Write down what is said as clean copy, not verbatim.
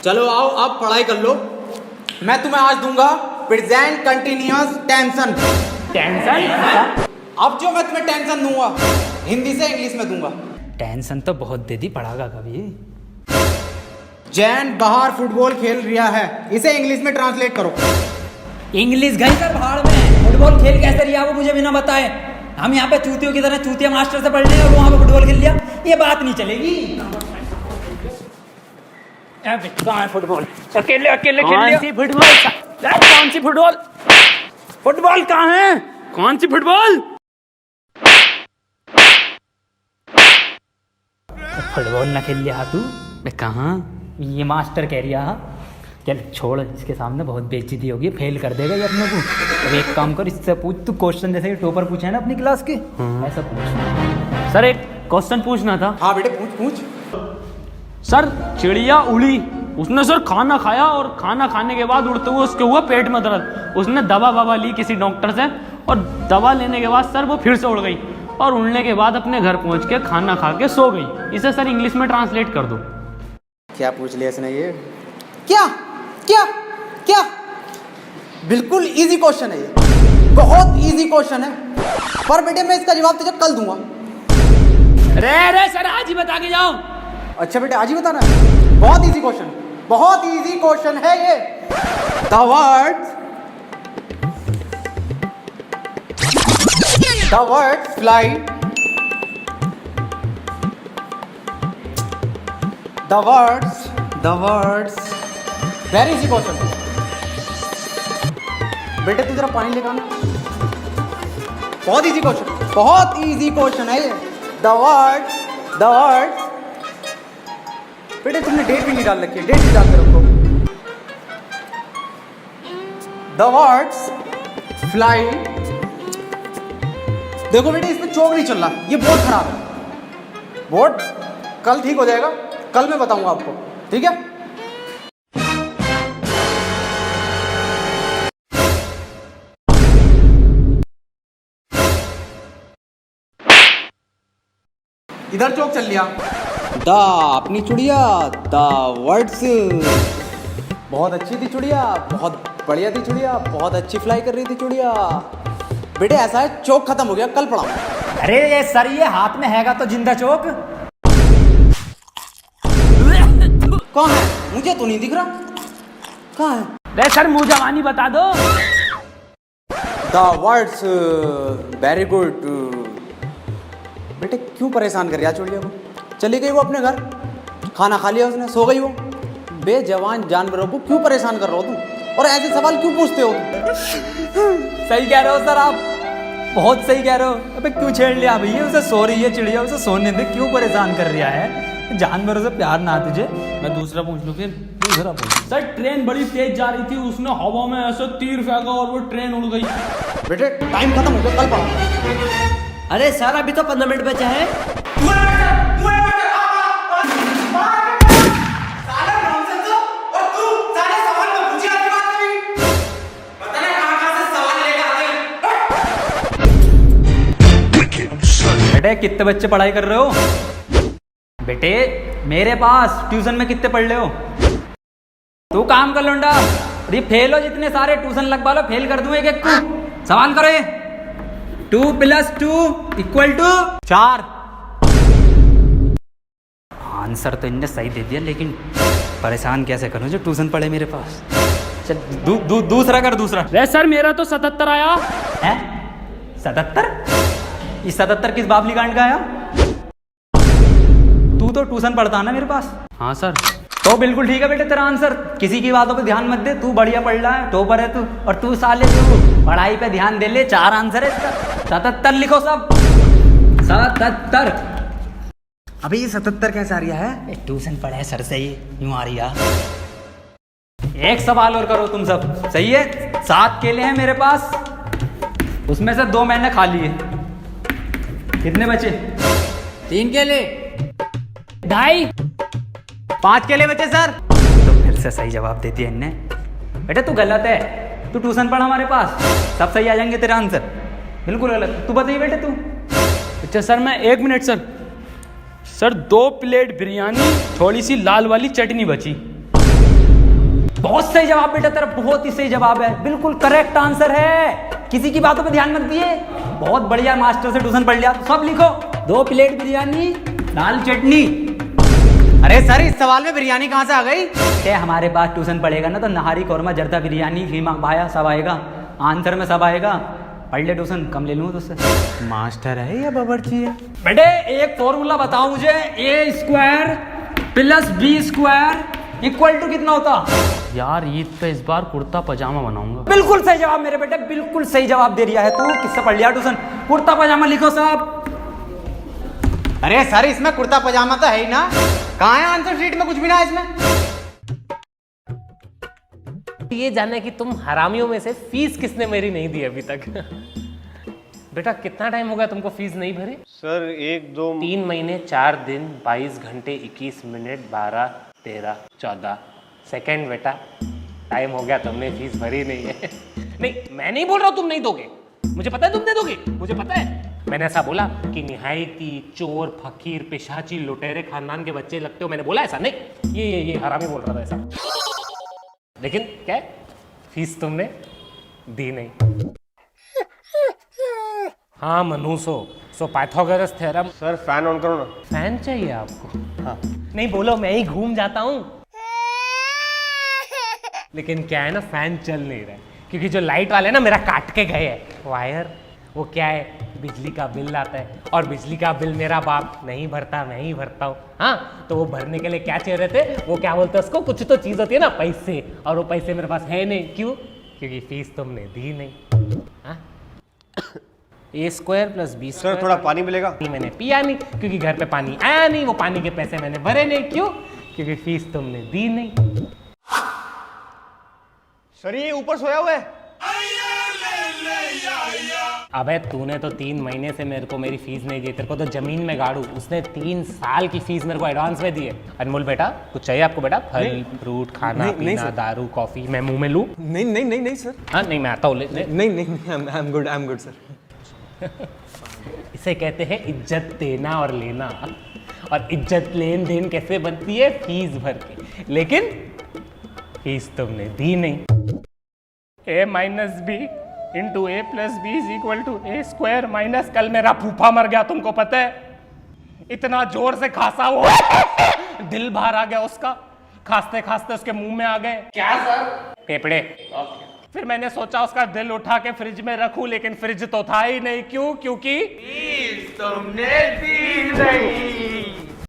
चलो आओ अब पढ़ाई कर लो। मैं तुम्हें आज दूंगा प्रेजेंट कंटिन्यूअस टेंशन। टेंशन? अब जो मैं तुम्हें टेंशन दूंगा हिंदी से इंग्लिश में दूंगा। टेंशन तो बहुत दे दी, पढ़ागा कभी। जैन बाहर फुटबॉल खेल रहा है, इसे इंग्लिश में ट्रांसलेट करो। इंग्लिश गई सर भाड़ में, फुटबॉल खेल कैसे रिया वो मुझे बिना बताए। हम यहाँ पे चूतियों की तरह चूतिया मास्टर से पढ़ रहे हैं और वहाँ पे फुटबॉल खेल लिया, ये बात नहीं चलेगी। कहाँ है फुटबॉल? अकेले अकेले खेल लिया। कौन सी फुटबॉल? फुटबॉल कहाँ है? कौन सी फुटबॉल? फुटबॉल ना खेल लिया तू? मैं कहाँ? ये मास्टर कह रिया। चल छोड़, इसके सामने बहुत बेइज्जती होगी, फेल कर देगा ये अपने को। अब एक काम कर, इससे पूछ तू क्वेश्चन, जैसे टॉपर पूछे है ना अपनी क्लास के, ऐसा पूछ। सर एक क्वेश्चन पूछना था। हाँ बेटे पूछ पूछ। सर चिड़िया उड़ी, उसने सर खाना खाया और खाना खाने के बाद उड़ते हुए उसके हुआ पेट में दर्द। उसने दवा ववा ली किसी डॉक्टर से और दवा लेने के बाद सर वो फिर से उड़ गई और उड़ने के बाद अपने घर पहुंच के खाना खा के सो गई। इसे सर इंग्लिश में ट्रांसलेट कर दो। क्या पूछ लिया इसने ये? क्या क्या क्या? बिल्कुल इजी क्वेश्चन है ये, बहुत इजी क्वेश्चन है, पर बेटे मैं इसका जवाब तुझे कल दूंगा। रे सर आज ही बता के जाओ। अच्छा बेटे आज ही बताना है? बहुत इजी क्वेश्चन, बहुत इजी क्वेश्चन है ये। The word fly, the words very easy question. बेटे तू जरा पानी लेकर आना। बहुत इजी क्वेश्चन, बहुत इजी क्वेश्चन है ये। द वर्ड्स बेटे तुमने डेट भी नहीं डाल रखी है, डेट भी डाल के रखो। The words fly. देखो बेटे इसमें चौक नहीं चल रहा, ये बोर्ड खराब है। बोर्ड कल ठीक हो जाएगा, कल मैं बताऊंगा आपको, ठीक है? इधर चौक चल लिया। द अपनी चुड़िया, द वर्ड्स। बहुत अच्छी थी चुड़िया, बहुत बढ़िया थी चुड़िया, बहुत अच्छी फ्लाई कर रही थी चुड़िया। बेटे ऐसा है चौक खत्म हो गया, कल पढ़ाऊंगा। अरे ये सर ये हाथ में हैगा तो जिंदा चौक। कहाँ है? मुझे तो नहीं दिख रहा, कहाँ है? रे सर मुँह जवानी बता दो। The words very good. बेटे क्यों परेशान कर रहा चुड़िया को? चली गई वो अपने घर, खाना खा लिया उसने, सो गई वो। बेजवान जानवरों को क्यों परेशान कर रहे हो तुम, और ऐसे सवाल क्यों पूछते हो तुम? सही कह रहे हो सर आप, बहुत सही कह रहे हो। अबे क्यों छेड़ लिया भैया? उसे सो रही है चिड़िया, उसे सोने दे, क्यों परेशान कर रहा है? जानवरों से प्यार ना तुझे? मैं दूसरा पूछ लूँ फिर। दूसरा पूछ। सर ट्रेन बड़ी तेज जा रही थी, उसने हवा में ऐसे तीर फेंका और वो ट्रेन उड़ गई। बेटे टाइम खत्म हो गया, कल पढ़ाऊंगा। अरे सर अभी तो 15 मिनट बचा है। बेटे कितने बच्चे पढ़ाई कर रहे हो? बेटे मेरे पास ट्यूशन में कितने पढ़ रहे हो? तू काम कर लौंडा, ये फेल हो जितने सारे ट्यूशन लगवा लो, फेल कर दूं एक एक को। सवाल करो। 2 + 2 = 4। आंसर तो इनने सही दे दिया, लेकिन परेशान कैसे करूं जो ट्यूशन पढ़े मेरे पास। चल दूसरा कर, दूसरा। रे सर मेरा तो 77 आया है। 77? ये 77 किस बाबली कांड का आया? तू तो ट्यूशन पढ़ता ना मेरे पास। हाँ सर। तो बिल्कुल ठीक है बेटे तेरा आंसर, किसी की बातों पे ध्यान मत दे, तू बढ़िया पढ़ रहा है, टॉपर है तू। और तू साले तू पढ़ाई पे ध्यान दे ले। 4 आंसर है इसका। 77 लिखो सब। 77। अबे ये 77 कैसे आ रहा है? ट्यूशन पढ़े सर से ही यूं आ रहा। एक सवाल और करो तुम सब, सही है? 7 केले हैं मेरे पास, उसमें से 2 मैंने खा लिए, कितने बचे? 3 केले। 2.5। 5 केले बचे सर। तो फिर से सही जवाब दे दिया इनने। बेटे तू गलत है, तू ट्यूशन पढ़ हमारे पास, सब सही आ जाएंगे तेरा आंसर। बिल्कुल गलत। तू बताइए बेटे तू। अच्छा सर मैं 1 मिनट सर 2 प्लेट बिरयानी, थोड़ी सी लाल वाली चटनी बची। बहुत सही जवाब बेटा तेरा, बहुत ही सही जवाब है, बिल्कुल करेक्ट आंसर है। किसी की बातों पे ध्यान मत दिए, बहुत बढ़िया मास्टर से ट्यूशन पढ़ लिया। तो सब लिखो, 2 प्लेट बिरयानी, दाल चटनी। अरे सर इस सवाल में बिरयानी कहाँ से आ गई? ते हमारे पास ट्यूशन पढ़ेगा ना तो नहारी कौरमा जर्दा बिरयानी खीमा भाया सब आएगा, आंसर में सब आएगा। पढ़ ले ट्यूशन, कम ले लूँ तुझसे। मास्टर है या बावर्ची है? बेटे एक फॉर्मूला बताओ मुझे, a² + b² इक्वल टू कितना होता? यार ईद पे इस बार कुर्ता पजामा बनाऊंगा। बिल्कुल सही जवाब मेरे बेटे, बिल्कुल सही जवाब दे दिया है तू। किससे पढ़ लिया ट्यूशन? कुर्ता पजामा लिखो सब। अरे सर इसमें कुर्ता पजामा तो है ही ना, कहाँ है आंसर शीट में? कुछ भी ना है इसमें। ये जानना कि तुम हरामियों में से फीस किसने मेरी नहीं दी अभी तक? बेटा कितना टाइम हो गया तुमको फीस नहीं भरे? सर 1 2 3 महीने 4 दिन 22 घंटे 21 मिनट 12 13 14 सेकेंड बेटा, टाइम हो गया, तुमने फीस भरी नहीं है। नहीं मैं नहीं बोल रहा हूँ तुम नहीं दोगे, मुझे पता है तुम दे दोगे, मुझे पता है। मैंने ऐसा बोला कि निहायती चोर फकीर पिशाची लुटेरे खानदान के बच्चे लगते हो, मैंने बोला ऐसा नहीं। ये हरामी बोल रहा था ऐसा। लेकिन क्या है, फीस तुमने दी नहीं। हाँ मनुसो, so Pythagoras theorem. Sir fan on करो ना। फैन चाहिए आपको? हाँ। नहीं बोलो, मैं ही घूम जाता हूँ। लेकिन क्या है ना, फैन चल नहीं रहा है क्योंकि जो लाइट वाले ना मेरा काट के गए हैं वायर। वो क्या है, बिजली का बिल आता है और बिजली का बिल मेरा बाप नहीं भरता, मैं ही भरता हूँ। हाँ तो वो भरने के लिए क्या चाहिए रहते, वो क्या बोलते हैं उसको, कुछ तो चीज़ होती है ना पैसे, और वो पैसे मेरे पास है नहीं। क्यों? क्योंकि फीस तुमने दी नहीं। हाँ a² + b²। सर थोड़ा पानी मिलेगा? नहीं मैंने पिया नहीं क्योंकि घर पे पानी आया नहीं, वो पानी के पैसे मैंने भरे नहीं। क्यों? क्योंकि फीस तुमने दी नहीं। सर ये ऊपर सोया हुआ है। अबे तूने तो 3 महीने से मेरे को मेरी फीस नहीं दी, तेरे को तो जमीन में गाड़ू। उसने 3 साल की फीस मेरे को एडवांस में दी है। अनमोल बेटा कुछ चाहिए आपको? बेटा फल फ्रूट खाना पीना दारू कॉफी मैं मुंह में लूं? नहीं सर। हाँ नहीं मैं आता हूँ। नहीं आई एम गुड सर। इसे कहते हैं इज्जत देना और लेना। और इज्जत लेन देन कैसे बनती है? फीस भर के। लेकिन फीस तुमने दी नहीं। a - b × a + b = a² minus, कल मेरा फूफा मर गया तुमको पता है? इतना जोर से खांसा वो दिल बाहर आ गया उसका, खांसते खांसते उसके मुंह में आ गए। क्या सर? फेफड़े। फिर मैंने सोचा उसका दिल उठा के फ्रिज में रखूं, लेकिन फ्रिज तो था ही नहीं। क्यों? क्योंकि तुमने दी नहीं।